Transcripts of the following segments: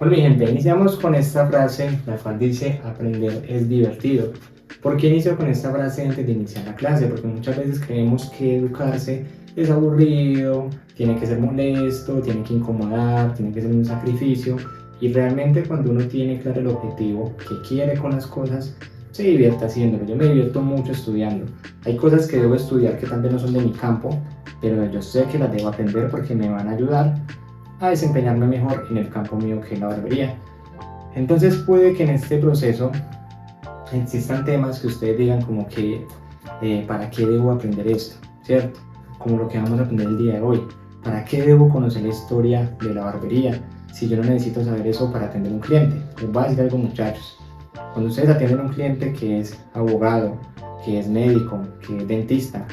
Bueno, mi gente, iniciamos con esta frase, la cual dice, aprender es divertido. ¿Por qué inicio con esta frase antes de iniciar la clase? Porque muchas veces creemos que educarse es aburrido, tiene que ser molesto, tiene que incomodar, tiene que ser un sacrificio. Y realmente cuando uno tiene claro el objetivo que quiere con las cosas, se divierte haciéndolo. Yo me divierto mucho estudiando. Hay cosas que debo estudiar que también no son de mi campo, pero yo sé que las debo aprender porque me van a ayudar a desempeñarme mejor en el campo mío que es la barbería. Entonces puede que en este proceso existan temas que ustedes digan como que ¿para qué debo aprender esto? ¿Cierto? Como lo que vamos a aprender el día de hoy. ¿Para qué debo conocer la historia de la barbería si yo no necesito saber eso para atender a un cliente? Les voy a decir algo, muchachos. Cuando ustedes atienden a un cliente que es abogado, que es médico, que es dentista,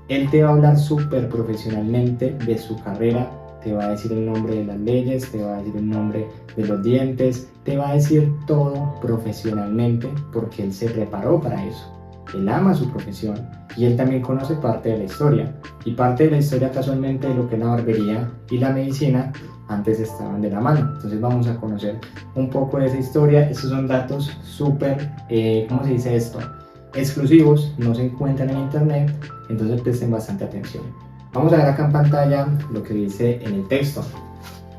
él te va a hablar súper profesionalmente de su carrera, te va a decir el nombre de las leyes, te va a decir el nombre de los dientes, te va a decir todo profesionalmente porque él se preparó para eso. Él ama su profesión y él también conoce parte de la historia. Y parte de la historia casualmente de lo que es la barbería y la medicina antes estaban de la mano. Entonces vamos a conocer un poco de esa historia. Estos son datos súper, ¿cómo se dice esto? Exclusivos, no se encuentran en internet, entonces presten bastante atención. Vamos a ver acá en pantalla lo que dice en el texto.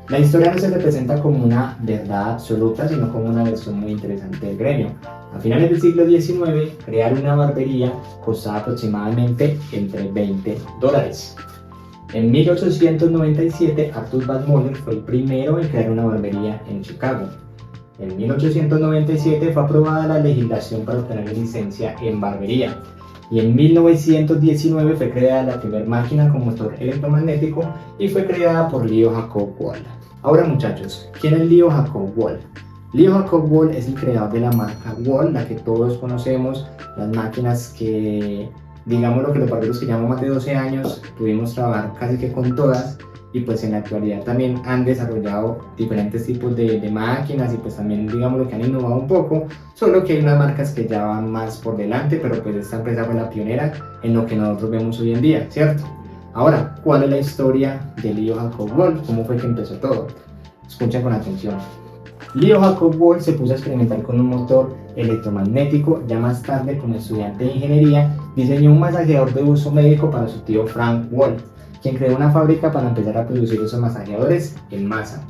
La historia no se representa como una verdad absoluta, sino como una versión muy interesante del gremio. A finales del siglo XIX, crear una barbería costaba aproximadamente entre $20. En 1897, Arthur Van Moller fue el primero en crear una barbería en Chicago. En 1897 fue aprobada la legislación para obtener licencia en barbería. Y en 1919 fue creada la primera máquina con motor electromagnético y fue creada por Leo Jacob Wall. Ahora, muchachos, ¿quién es Leo Jacob Wall? Leo Jacob Wall es el creador de la marca Wall, la que todos conocemos, las máquinas que, digamos lo que los barberos que llevamos más de 12 años, pudimos trabajar casi que con todas. Y pues en la actualidad también han desarrollado diferentes tipos de máquinas y pues también digamos lo que han innovado un poco, solo que hay unas marcas que ya van más por delante, pero pues esta empresa fue la pionera en lo que nosotros vemos hoy en día, ¿cierto? Ahora, ¿cuál es la historia de Leo Jacob Wall? ¿Cómo fue que empezó todo? Escuchen con atención. Leo Jacob Wall se puso a experimentar con un motor electromagnético. Ya más tarde, como estudiante de ingeniería, diseñó un masajeador de uso médico para su tío Frank Wall, quien creó una fábrica para empezar a producir esos masajeadores en masa.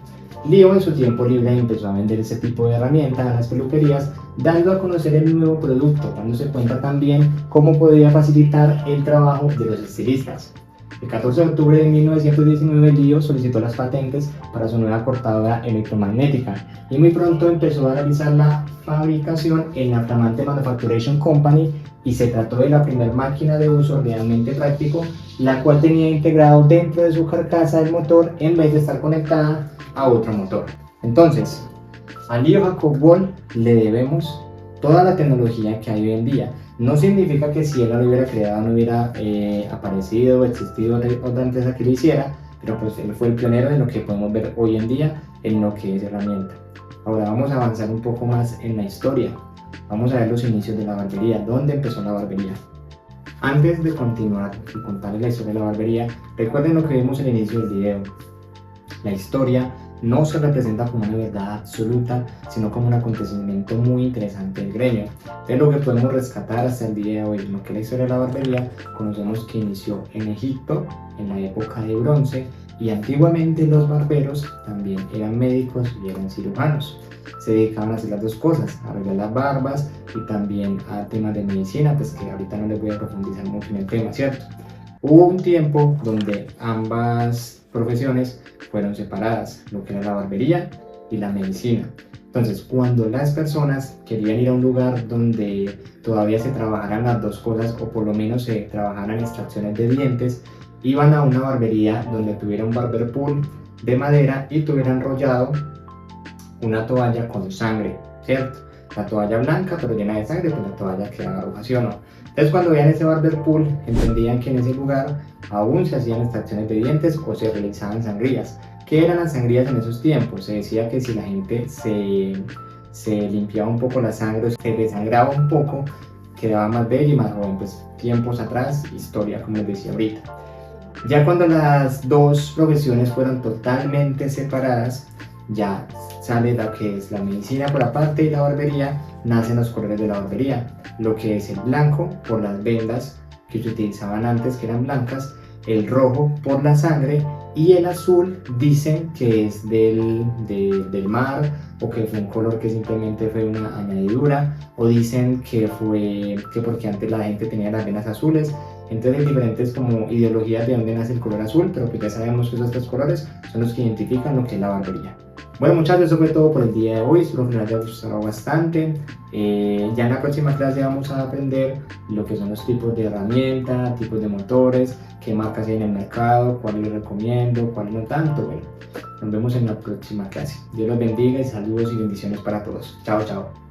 Leo en su tiempo libre empezó a vender ese tipo de herramientas a las peluquerías, dando a conocer el nuevo producto, dándose cuenta también cómo podía facilitar el trabajo de los estilistas. El 14 de octubre de 1919, Leo solicitó las patentes para su nueva cortadora electromagnética y muy pronto empezó a realizar la fabricación en la flamante Manufacturing Company, y se trató de la primera máquina de uso realmente práctico, la cual tenía integrado dentro de su carcasa el motor en vez de estar conectada a otro motor. Entonces, a Leo Jacob Wall le debemos toda la tecnología que hay hoy en día. No significa que si él no lo hubiera creado no hubiera aparecido o existido otra empresa que lo hiciera, pero pues él fue el pionero de lo que podemos ver hoy en día en lo que es herramienta. Ahora vamos a avanzar un poco más en la historia. Vamos a ver los inicios de la barbería, dónde empezó la barbería. Antes de continuar y contarles la historia de la barbería, recuerden lo que vimos al inicio del video. La historia no se representa como una verdad absoluta, sino como un acontecimiento muy interesante del gremio. Entonces lo que podemos rescatar hasta el día de hoy, lo que es la historia de la barbería, conocemos que inició en Egipto, en la época de bronce, y antiguamente los barberos también eran médicos y eran cirujanos. Se dedicaban a hacer las dos cosas, a arreglar las barbas y también a temas de medicina, pues que ahorita no les voy a profundizar mucho en el tema, ¿cierto? Hubo un tiempo donde ambas profesiones fueron separadas, lo que era la barbería y la medicina. Entonces, cuando las personas querían ir a un lugar donde todavía se trabajaran las dos cosas, o por lo menos se trabajaran extracciones de dientes, iban a una barbería donde tuviera un barber pool de madera y tuviera enrollado una toalla con sangre, ¿cierto? La toalla blanca pero llena de sangre, pues la toalla quedaba roja, ¿sí o no? Entonces cuando veían ese barber pool, entendían que en ese lugar aún se hacían extracciones de dientes o se realizaban sangrías. ¿Qué eran las sangrías en esos tiempos? Se decía que si la gente se limpiaba un poco la sangre, se desangraba un poco, quedaba más bello y más joven. Pues tiempos atrás, historia como les decía ahorita. Ya cuando las dos profesiones fueron totalmente separadas, ya sale lo que es la medicina por aparte y la barbería, nacen los colores de la barbería, lo que es el blanco por las vendas que se utilizaban antes, que eran blancas, el rojo por la sangre y el azul dicen que es del mar, o que fue un color que simplemente fue una añadidura, o dicen que fue que porque antes la gente tenía las venas azules. Entonces hay diferentes como ideologías de dónde nace el color azul, pero pues ya sabemos que esos tres colores son los que identifican lo que es la barbería. Bueno muchachos, eso fue todo por el día de hoy, espero que les haya gustado bastante. Ya en la próxima clase vamos a aprender lo que son los tipos de herramientas, tipos de motores, qué marcas hay en el mercado, cuáles les recomiendo, cuáles no tanto. Bueno, nos vemos en la próxima clase. Dios los bendiga y saludos y bendiciones para todos. Chao, chao.